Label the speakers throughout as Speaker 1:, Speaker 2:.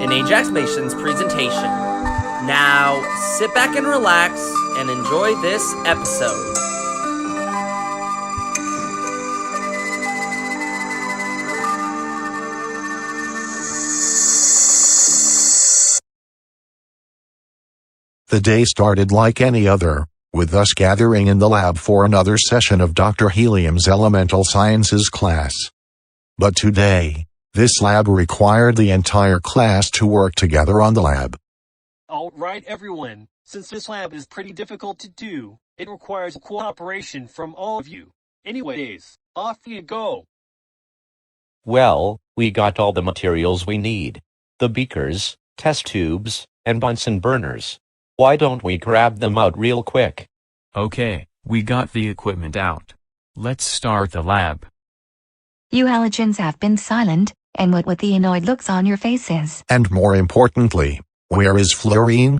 Speaker 1: in Ajax Mason's presentation. Now, sit back and relax and enjoy this episode.
Speaker 2: The day started like any other, with us gathering in the lab for another session of Dr. Helium's Elemental Sciences class. But today, this lab required the entire class to work together on the lab.
Speaker 3: Alright everyone, since this lab is pretty difficult to do, it requires cooperation from all of you. Anyways, off you go.
Speaker 4: Well, we got all the materials we need. The beakers, test tubes, and Bunsen burners. Why don't we grab them out real quick?
Speaker 5: Okay, we got the equipment out. Let's start the lab.
Speaker 6: You halogens have been silent, and what with the annoyed looks on your faces?
Speaker 2: And more importantly, where is Fluorine?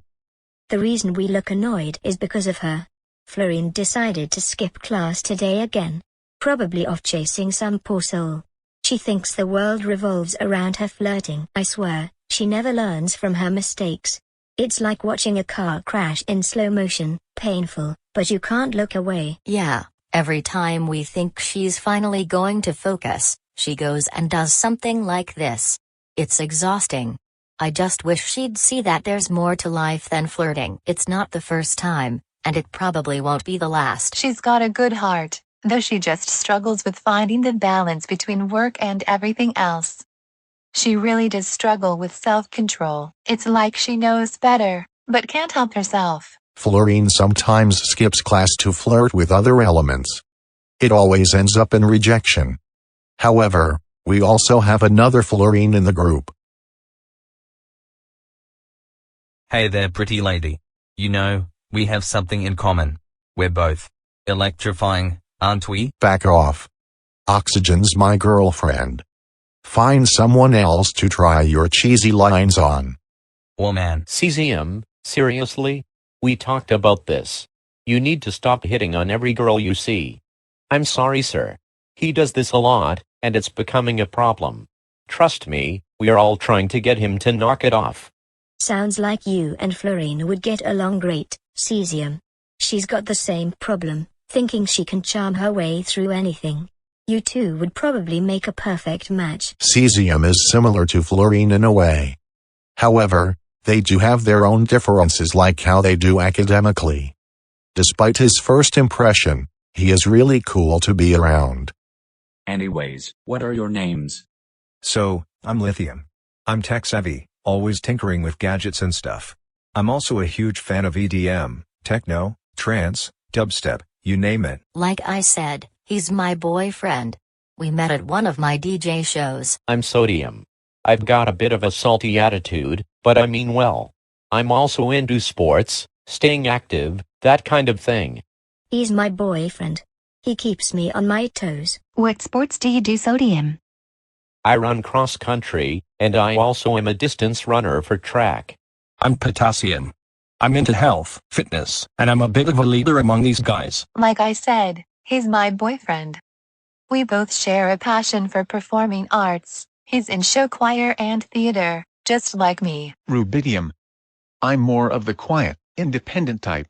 Speaker 7: The reason we look annoyed is because of her. Fluorine decided to skip class today again. Probably off chasing some poor soul. She thinks the world revolves around her flirting. I swear, she never learns from her mistakes. It's like watching a car crash in slow motion, painful, but you can't look away.
Speaker 8: Yeah, every time we think she's finally going to focus, she goes and does something like this. It's exhausting. I just wish she'd see that there's more to life than flirting. It's not the first time, and it probably won't be the last.
Speaker 6: She's got a good heart, though she just struggles with finding the balance between work and everything else. She really does struggle with self-control. It's like she knows better, but can't help herself.
Speaker 2: Fluorine sometimes skips class to flirt with other elements. It always ends up in rejection. However, we also have another Fluorine in the group.
Speaker 9: Hey there, pretty lady. You know, we have something in common. We're both electrifying, aren't we?
Speaker 2: Back off. Oxygen's my girlfriend. Find someone else to try your cheesy lines on.
Speaker 9: Oh man.
Speaker 4: Cesium, seriously? We talked about this. You need to stop hitting on every girl you see. I'm sorry, sir. He does this a lot, and it's becoming a problem. Trust me, we're all trying to get him to knock it off.
Speaker 7: Sounds like you and Fluorine would get along great, Cesium. She's got the same problem, thinking she can charm her way through anything. You two would probably make a perfect match.
Speaker 2: Cesium is similar to Fluorine in a way. However, they do have their own differences, like how they do academically. Despite his first impression, he is really cool to be around.
Speaker 10: Anyways, what are your names?
Speaker 11: So, I'm Lithium. I'm tech-savvy, always tinkering with gadgets and stuff. I'm also a huge fan of EDM, techno, trance, dubstep, you name it.
Speaker 8: Like I said, he's my boyfriend. We met at one of my DJ shows.
Speaker 4: I'm Sodium. I've got a bit of a salty attitude, but I mean well. I'm also into sports, staying active, that kind of thing.
Speaker 7: He's my boyfriend. He keeps me on my toes.
Speaker 6: What sports do you do, Sodium?
Speaker 4: I run cross country, and I also am a distance runner for track.
Speaker 12: I'm Potassium. I'm into health, fitness, and I'm a bit of a leader among these guys.
Speaker 6: Like I said, he's my boyfriend. We both share a passion for performing arts. He's in show choir and theater, just like me.
Speaker 13: Rubidium. I'm more of the quiet, independent type.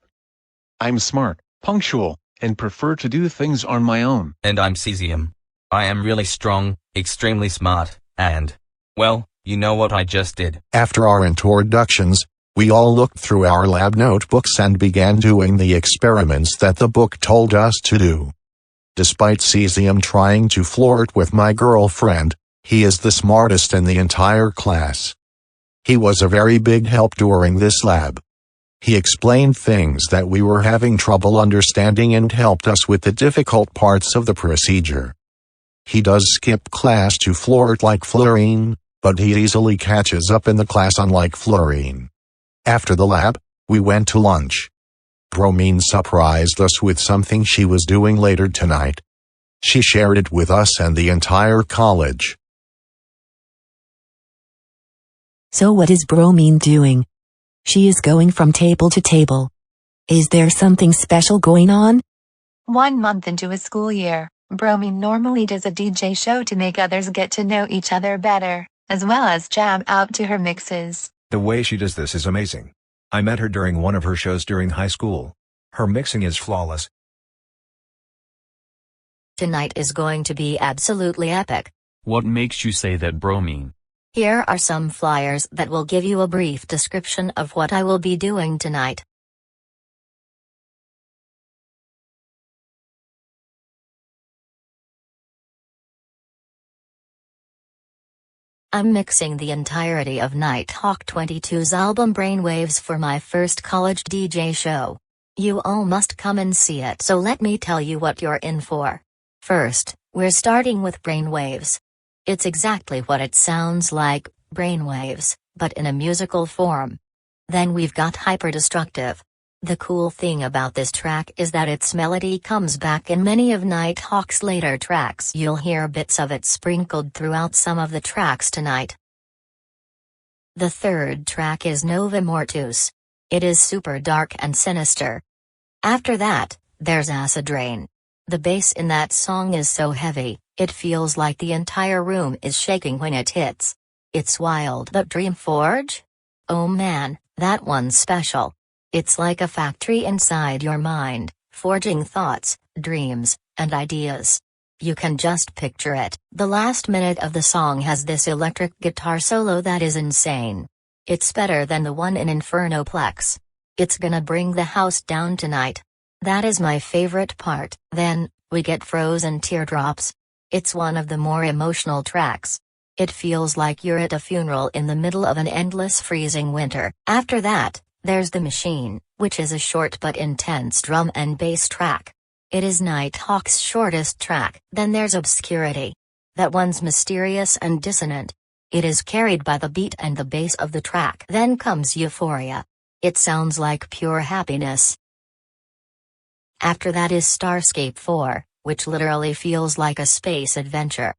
Speaker 13: I'm smart, punctual, and prefer to do things on my own.
Speaker 9: And I'm Cesium. I am really strong, extremely smart, and, well, you know what I just did.
Speaker 2: After our introductions, we all looked through our lab notebooks and began doing the experiments that the book told us to do. Despite Cesium trying to flirt with my girlfriend, he is the smartest in the entire class. He was a very big help during this lab. He explained things that we were having trouble understanding and helped us with the difficult parts of the procedure. He does skip class to flirt like Fluorine, but he easily catches up in the class unlike Fluorine. After the lab, we went to lunch. Bromine surprised us with something she was doing later tonight. She shared it with us and the entire college.
Speaker 14: So what is Bromine doing? She is going from table to table. Is there something special going on?
Speaker 6: 1 month into a school year, Bromine normally does a DJ show to make others get to know each other better. as well as jam out to her mixes.
Speaker 11: The way she does this is amazing. I met her during one of her shows during high school. Her mixing is flawless.
Speaker 8: Tonight is going to be absolutely epic.
Speaker 5: What makes you say that, Bromine?
Speaker 8: Here are some flyers that will give you a brief description of what I will be doing tonight. I'm mixing the entirety of Nighthawk 22's album Brainwaves for my first college DJ show. You all must come and see it, so let me tell you what you're in for. First, we're starting with Brainwaves. It's exactly what it sounds like, brainwaves, but in a musical form. Then we've got Hyperdestructive. The cool thing about this track is that its melody comes back in many of Nighthawk's later tracks. You'll hear bits of it sprinkled throughout some of the tracks tonight. The third track is Nova Mortus. It is super dark and sinister. After that, there's Acid Rain. The bass in that song is so heavy, it feels like the entire room is shaking when it hits. It's wild. But Dreamforge? Oh man, that one's special. It's like a factory inside your mind, forging thoughts, dreams, and ideas. You can just picture it. The last minute of the song has this electric guitar solo that is insane. It's better than the one in Infernoplex. It's gonna bring the house down tonight. That is my favorite part. Then, we get Frozen Teardrops. It's one of the more emotional tracks. It feels like you're at a funeral in the middle of an endless freezing winter. After that, there's The Machine, which is a short but intense drum and bass track. It is Nighthawk's shortest track. Then there's Obscurity. That one's mysterious and dissonant. It is carried by the beat and the bass of the track. Then comes Euphoria. It sounds like pure happiness. After that is Starscape 4, which literally feels like a space adventure.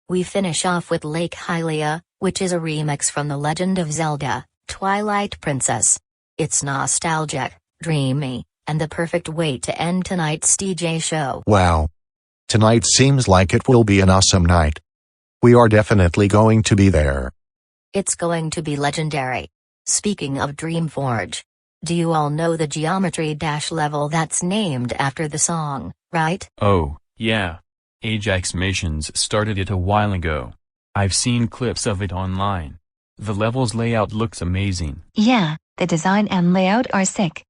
Speaker 8: We finish off with Lake Hylia, which is a remix from The Legend of Zelda, Twilight Princess. It's nostalgic, dreamy, and the perfect way to end tonight's DJ show.
Speaker 2: Wow. Tonight seems like it will be an awesome night. We are definitely going to be there.
Speaker 8: It's going to be legendary. Speaking of Dreamforge, do you all know the Geometry Dash level that's named after the song, right?
Speaker 5: Oh, yeah. Ajax Missions started it a while ago. I've seen clips of it online. The level's layout looks amazing.
Speaker 6: Yeah, the design and layout are sick.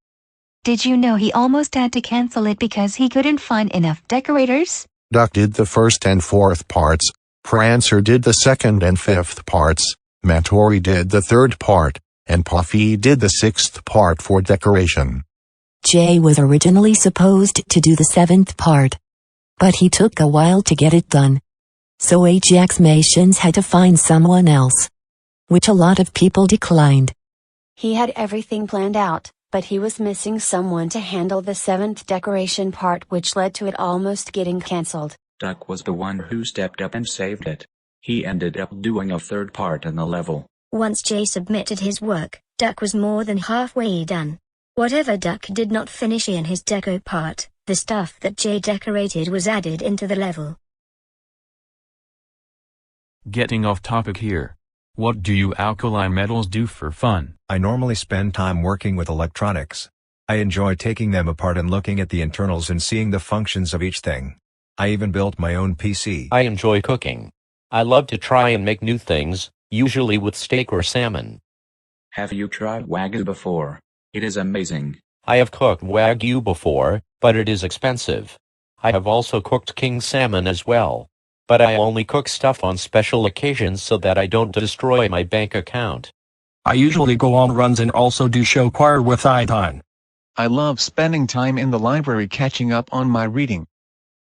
Speaker 6: Did you know he almost had to cancel it because he couldn't find enough decorators?
Speaker 2: Duck did the first and fourth parts, Prancer did the second and fifth parts, Matori did the third part, and Puffy did the sixth part for decoration.
Speaker 14: Jay was originally supposed to do the seventh part, but he took a while to get it done. So Ajax Missions had to find someone else, which a lot of people declined.
Speaker 15: He had everything planned out, but he was missing someone to handle the seventh decoration part, which led to it almost getting cancelled.
Speaker 10: Duck was the one who stepped up and saved it. He ended up doing a third part in the level.
Speaker 7: Once Jay submitted his work, Duck was more than halfway done. Whatever Duck did not finish in his deco part, the stuff that Jay decorated was added into the level.
Speaker 5: Getting off topic here. What do you alkali metals do for fun?
Speaker 11: I normally spend time working with electronics. I enjoy taking them apart and looking at the internals and seeing the functions of each thing. I even built my own PC.
Speaker 4: I enjoy cooking. I love to try and make new things, usually with steak or salmon.
Speaker 10: Have you tried Wagyu before? It is amazing.
Speaker 4: I have cooked Wagyu before, but it is expensive. I have also cooked king salmon as well. But I only cook stuff on special occasions so that I don't destroy my bank account.
Speaker 12: I usually go on runs and also do show choir with Idon.
Speaker 13: I love spending time in the library catching up on my reading.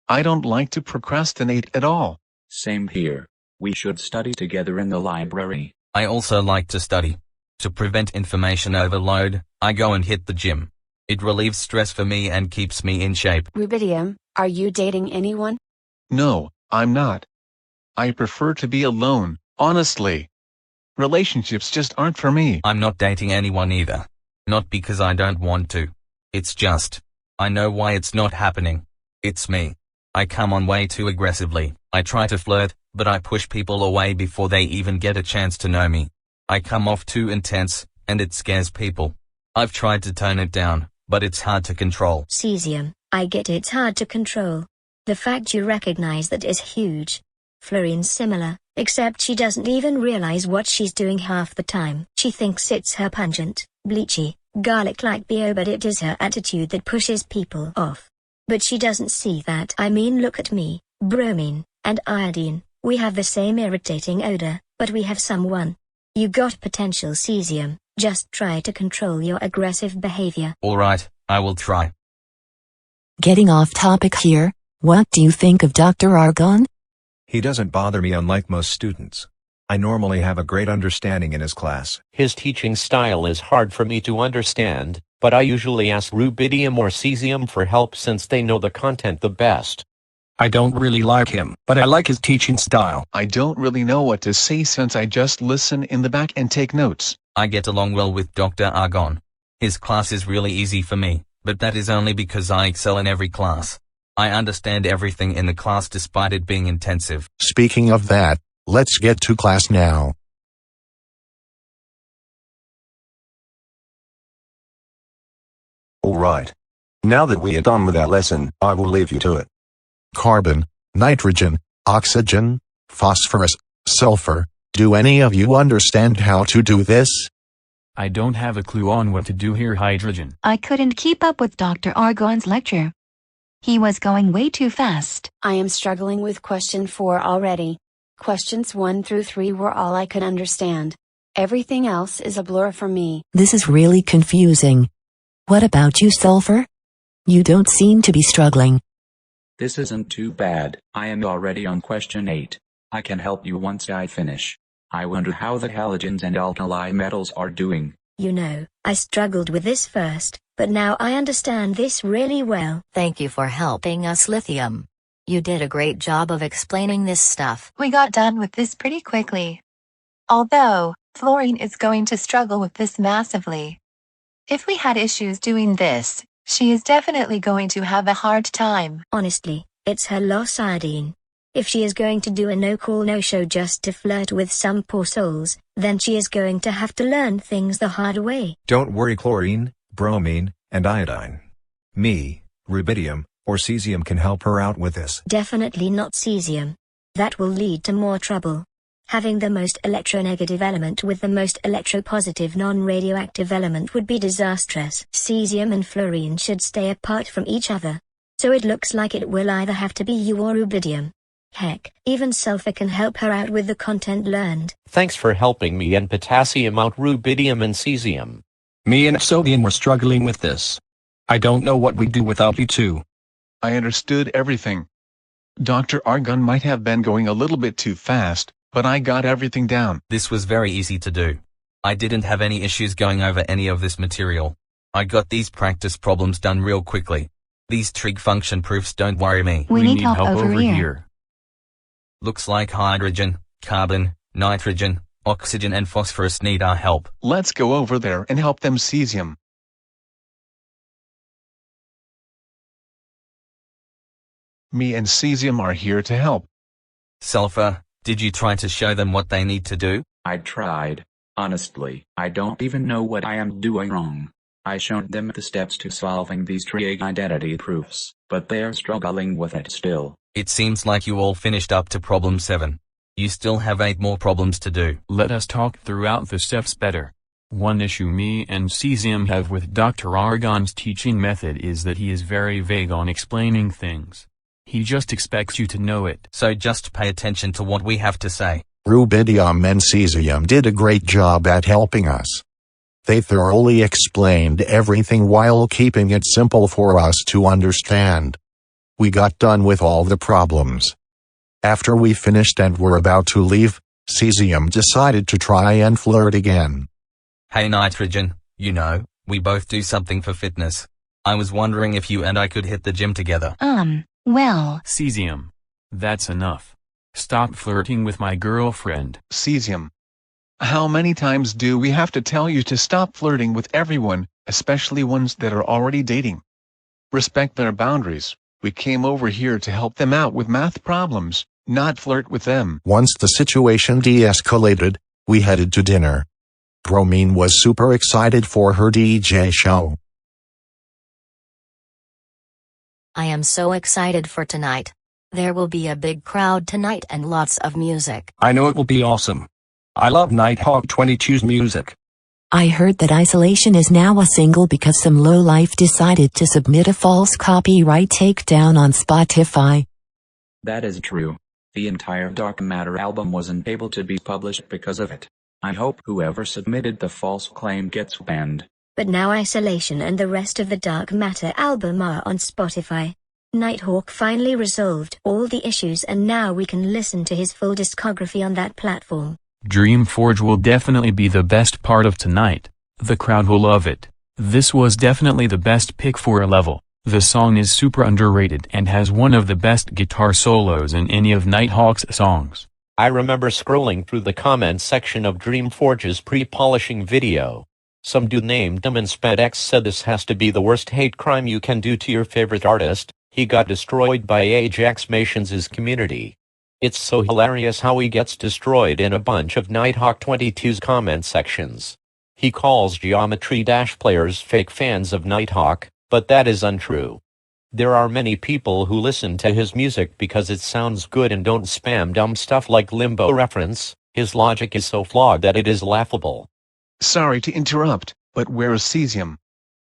Speaker 13: I don't like to procrastinate at all.
Speaker 10: Same here. We should study together in the library.
Speaker 9: I also like to study. To prevent information overload, I go and hit the gym. It relieves stress for me and keeps me in shape.
Speaker 15: Rubidium, are you dating anyone?
Speaker 13: No, I'm not. I prefer to be alone, honestly. Relationships just aren't for me.
Speaker 9: I'm not dating anyone either. Not because I don't want to. It's just, I know why it's not happening. It's me. I come on way too aggressively. I try to flirt, but I push people away before they even get a chance to know me. I come off too intense, and it scares people. I've tried to tone it down, but it's hard to control.
Speaker 7: Cesium, I get it's hard to control. The fact you recognize that is huge. Florine's similar, except she doesn't even realize what she's doing half the time. She thinks it's her pungent, bleachy, garlic-like BO, but it is her attitude that pushes people off. But she doesn't see that. I mean, look at me, bromine, and iodine. We have the same irritating odor, but we have someone. You got potential, Cesium. Just try to control your aggressive behavior.
Speaker 9: Alright, I will try.
Speaker 14: Getting off topic here, what do you think of Dr. Argon?
Speaker 11: He doesn't bother me unlike most students. I normally have a great understanding in his class.
Speaker 4: His teaching style is hard for me to understand, but I usually ask Rubidium or Cesium for help since they know the content the best.
Speaker 12: I don't really like him, but I like his teaching style.
Speaker 13: I don't really know what to say since I just listen in the back and take notes.
Speaker 9: I get along well with Dr. Argon. His class is really easy for me, but that is only because I excel in every class. I understand everything in the class despite it being intensive.
Speaker 2: Speaking of that, let's get to class now.
Speaker 16: Alright. Now that we are done with our lesson, I will leave you to it.
Speaker 2: Carbon, nitrogen, oxygen, phosphorus, sulfur. Do any of you understand how to do this?
Speaker 5: I don't have a clue on what to do here. Hydrogen.
Speaker 17: I couldn't keep up with Dr. Argon's lecture. He was going way too fast.
Speaker 15: I am struggling with question 4 already. Questions 1 through 3 were all I could understand. Everything else is a blur for me.
Speaker 14: This is really confusing. What about you, Sulfur? You don't seem to be struggling.
Speaker 10: This isn't too bad. I am already on question 8. I can help you once I finish. I wonder how the halogens and alkali metals are doing.
Speaker 7: You know, I struggled with this first, but now I understand this really well.
Speaker 8: Thank you for helping us, Lithium. You did a great job of explaining this stuff.
Speaker 6: We got done with this pretty quickly. Although, Fluorine is going to struggle with this massively. If we had issues doing this, she is definitely going to have a hard time.
Speaker 7: Honestly, it's her loss iodine. If she is going to do a no-call no-show just to flirt with some poor souls, then she is going to have to learn things the hard way.
Speaker 11: Don't worry, chlorine, bromine, and iodine. Me, rubidium, or cesium can help her out with this.
Speaker 7: Definitely not cesium. That will lead to more trouble. Having the most electronegative element with the most electropositive non-radioactive element would be disastrous. Cesium and fluorine should stay apart from each other. So it looks like it will either have to be you or rubidium. Heck, even sulfur can help her out with the content learned.
Speaker 4: Thanks for helping me and Potassium out, Rubidium and Cesium.
Speaker 12: Me and Sodium were struggling with this. I don't know what we'd do without you two.
Speaker 13: I understood everything. Dr. Argon might have been going a little bit too fast, but I got everything down.
Speaker 9: This was very easy to do. I didn't have any issues going over any of this material. I got these practice problems done real quickly. These trig function proofs don't worry me.
Speaker 17: We need help over here.
Speaker 9: Looks like hydrogen, carbon, nitrogen, oxygen and phosphorus need our help.
Speaker 13: Let's go over there and help them, Cesium. Me and Cesium are here to help.
Speaker 9: Sulfur, did you try to show them what they need to do?
Speaker 10: I tried. Honestly, I don't even know what I am doing wrong. I showed them the steps to solving these trig identity proofs, but they are struggling with it still.
Speaker 9: It seems like you all finished up to problem 7. You still have 8 more problems to do.
Speaker 5: Let us talk throughout the steps better. One issue me and Cesium have with Dr. Argon's teaching method is that he is very vague on explaining things. He just expects you to know it.
Speaker 9: So just pay attention to what we have to say.
Speaker 2: Rubidium and Cesium did a great job at helping us. They thoroughly explained everything while keeping it simple for us to understand. We got done with all the problems. After we finished and were about to leave, Cesium decided to try and flirt again.
Speaker 9: Hey Nitrogen, you know, we both do something for fitness. I was wondering if you and I could hit the gym together.
Speaker 17: Well.
Speaker 5: Cesium. That's enough. Stop flirting with my girlfriend.
Speaker 13: Cesium. How many times do we have to tell you to stop flirting with everyone, especially ones that are already dating? Respect their boundaries. We came over here to help them out with math problems, not flirt with them.
Speaker 2: Once the situation de-escalated, we headed to dinner. Bromine was super excited for her DJ show.
Speaker 8: I am so excited for tonight. There will be a big crowd tonight and lots of music.
Speaker 12: I know it will be awesome. I love Nighthawk 22's music.
Speaker 14: I heard that Isolation is now a single because some lowlife decided to submit a false copyright takedown on Spotify.
Speaker 10: That is true. The entire Dark Matter album wasn't able to be published because of it. I hope whoever submitted the false claim gets banned.
Speaker 7: But now Isolation and the rest of the Dark Matter album are on Spotify. Nighthawk finally resolved all the issues and now we can listen to his full discography on that platform.
Speaker 5: Dreamforge will definitely be the best part of tonight. The crowd will love it. This was definitely the best pick for a level. The song is super underrated and has one of the best guitar solos in any of Nighthawk's songs.
Speaker 4: I remember scrolling through the comments section of Dreamforge's pre-polishing video. Some dude named DemonSpedX said this has to be the worst hate crime you can do to your favorite artist. He got destroyed by Ajax Masons' community. It's so hilarious how he gets destroyed in a bunch of Nighthawk 22's comment sections. He calls Geometry Dash players fake fans of Nighthawk, but that is untrue. There are many people who listen to his music because it sounds good and don't spam dumb stuff like limbo reference. His logic is so flawed that it is laughable.
Speaker 13: Sorry to interrupt, but where is Cesium?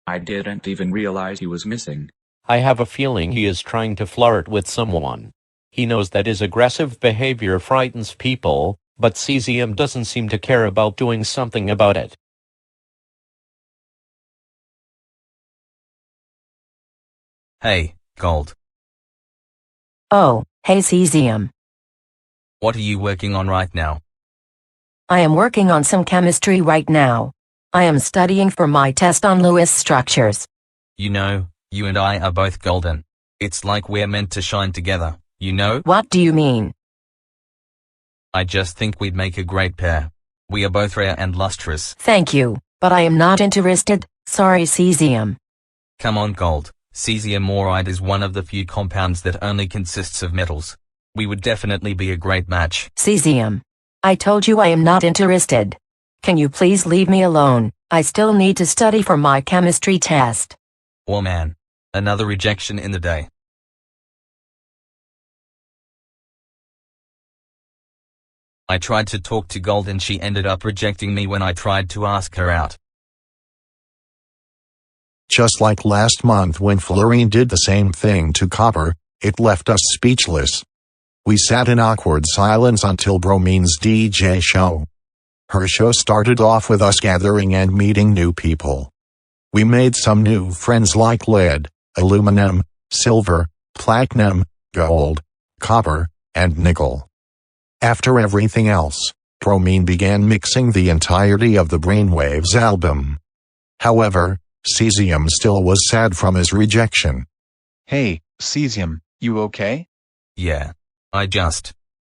Speaker 10: I didn't even realize he was missing.
Speaker 4: I have a feeling he is trying to flirt with someone. He knows that his aggressive behavior frightens people, but Cesium doesn't seem to care about doing something about it.
Speaker 9: Hey, Gold.
Speaker 18: Oh, hey Cesium.
Speaker 9: What are you working on right now?
Speaker 18: I am working on some chemistry right now. I am studying for my test on Lewis structures.
Speaker 9: You know, you and I are both golden. It's like we're meant to shine together, you know?
Speaker 18: What do you mean?
Speaker 9: I just think we'd make a great pair. We are both rare and lustrous.
Speaker 18: Thank you, but I am not interested, sorry Cesium.
Speaker 9: Come on, Gold. Cesium moride is one of the few compounds that only consists of metals. We would definitely be a great match.
Speaker 18: Cesium. I told you I am not interested. Can you please leave me alone? I still need to study for my chemistry test.
Speaker 9: Oh man. Another rejection in the day. I tried to talk to Gold and she ended up rejecting me when I tried to ask her out.
Speaker 2: Just like last month when Fluorine did the same thing to Copper, it left us speechless. We sat in awkward silence until Bromine's DJ show. Her show started off with us gathering and meeting new people. We made some new friends like lead, aluminum, silver, platinum, gold, copper, and nickel. After everything else, Bromine began mixing the entirety of the Brainwaves album. However, Cesium still was sad from his rejection.
Speaker 13: Hey, Cesium, you okay?
Speaker 9: Yeah.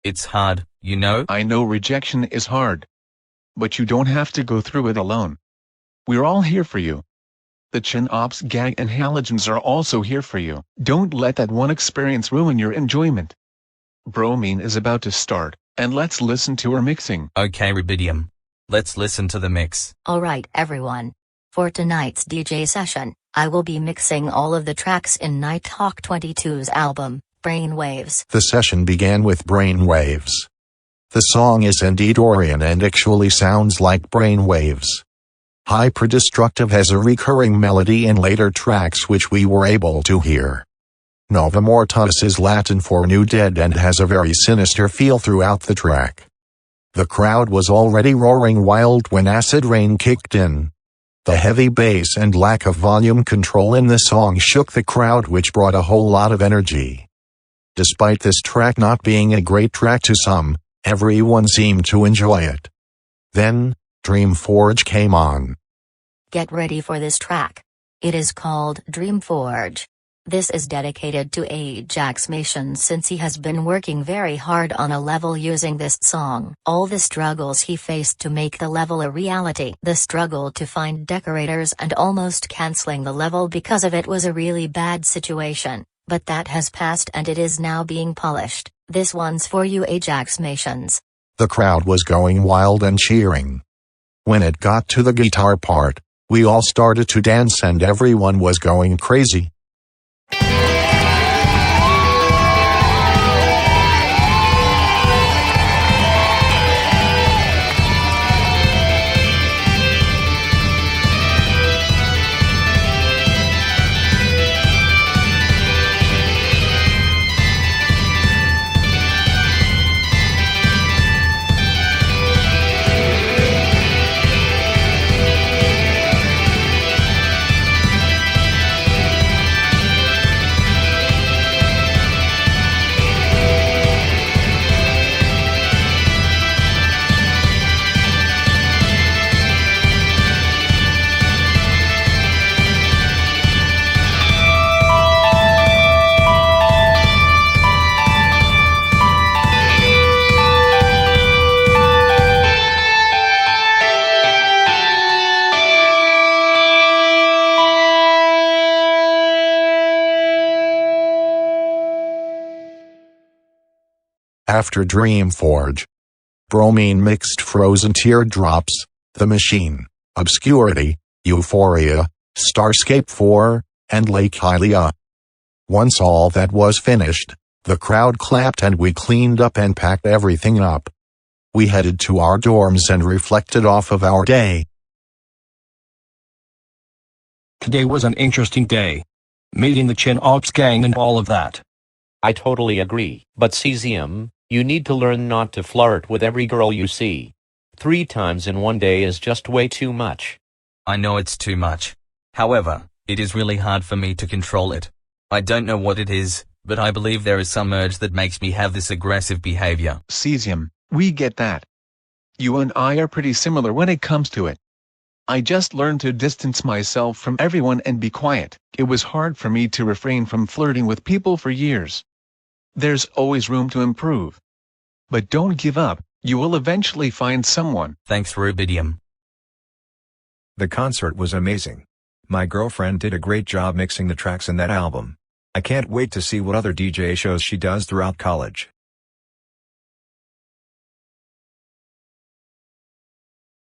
Speaker 9: It's hard, you know?
Speaker 13: I know rejection is hard. But you don't have to go through it alone. We're all here for you. The CHNOPS gang and halogens are also here for you. Don't let that one experience ruin your enjoyment. Bromine is about to start, and let's listen to her mixing.
Speaker 9: Okay, Rubidium. Let's listen to the mix.
Speaker 8: Alright everyone. For tonight's DJ session, I will be mixing all of the tracks in Nighthawk 22's album, Brainwaves.
Speaker 2: The session began with Brainwaves. The song is indeed Orion and actually sounds like brainwaves. Hyperdestructive has a recurring melody in later tracks which we were able to hear. Nova Mortis is Latin for new dead and has a very sinister feel throughout the track. The crowd was already roaring wild when acid rain kicked in. The heavy bass and lack of volume control in the song shook the crowd, which brought a whole lot of energy. Despite this track not being a great track to some, everyone seemed to enjoy it. Then, Dreamforge came on.
Speaker 8: Get ready for this track. It is called Dreamforge. This is dedicated to Ajax Mason since he has been working very hard on a level using this song. All the struggles he faced to make the level a reality. The struggle to find decorators and almost cancelling the level because of it was a really bad situation. But that has passed and it is now being polished. This one's for you, Ajax Mations.
Speaker 2: The crowd was going wild and cheering. When it got to the guitar part, we all started to dance and everyone was going crazy. After Dreamforge, Bromine mixed Frozen Teardrops, The Machine, Obscurity, Euphoria, Starscape 4, and Lake Hylia. Once all that was finished, the crowd clapped and we cleaned up and packed everything up. We headed to our dorms and reflected off of our day.
Speaker 12: Today was an interesting day. Meeting the CHNOPS gang and all of that.
Speaker 4: I totally agree, but Cesium, you need to learn not to flirt with every girl you see. 3 times in one day is just way too much.
Speaker 9: I know it's too much. However, it is really hard for me to control it. I don't know what it is, but I believe there is some urge that makes me have this aggressive behavior.
Speaker 13: Cesium, we get that. You and I are pretty similar when it comes to it. I just learned to distance myself from everyone and be quiet. It was hard for me to refrain from flirting with people for years. There's always room to improve. But don't give up, you will eventually find someone.
Speaker 9: Thanks, Rubidium.
Speaker 11: The concert was amazing. My girlfriend did a great job mixing the tracks in that album. I can't wait to see what other DJ shows she does throughout college.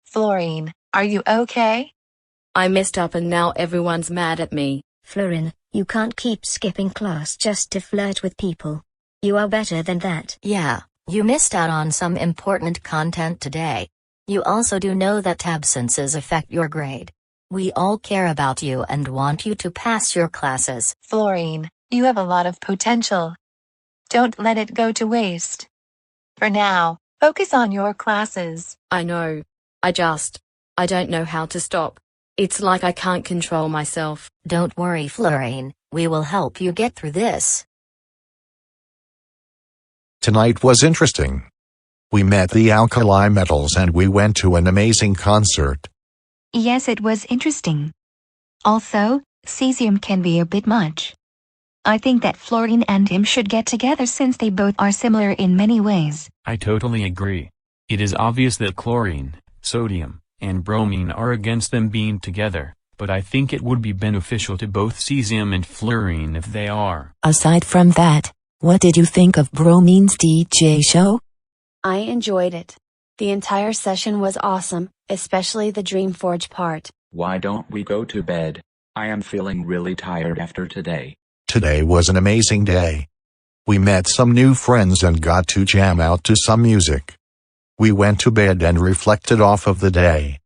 Speaker 6: Fluorine, are you okay?
Speaker 19: I messed up and now everyone's mad at me.
Speaker 7: Fluorine, you can't keep skipping class just to flirt with people. You are better than that.
Speaker 8: Yeah, you missed out on some important content today. You also do know that absences affect your grade. We all care about you and want you to pass your classes.
Speaker 6: Fluorine, you have a lot of potential. Don't let it go to waste. For now, focus on your classes.
Speaker 19: I know. I don't know how to stop. It's like I can't control myself.
Speaker 8: Don't worry, Fluorine, we will help you get through this.
Speaker 2: Tonight was interesting. We met the Alkali metals and we went to an amazing concert.
Speaker 17: Yes, it was interesting. Also, Cesium can be a bit much. I think that Fluorine and him should get together since they both are similar in many ways.
Speaker 5: I totally agree. It is obvious that chlorine, sodium, and bromine are against them being together, but I think it would be beneficial to both Cesium and Fluorine if they are.
Speaker 14: Aside from that, what did you think of Bromine's DJ show?
Speaker 15: I enjoyed it. The entire session was awesome, especially the Dreamforge part.
Speaker 10: Why don't we go to bed? I am feeling really tired after today.
Speaker 2: Today was an amazing day. We met some new friends and got to jam out to some music. We went to bed and reflected off of the day.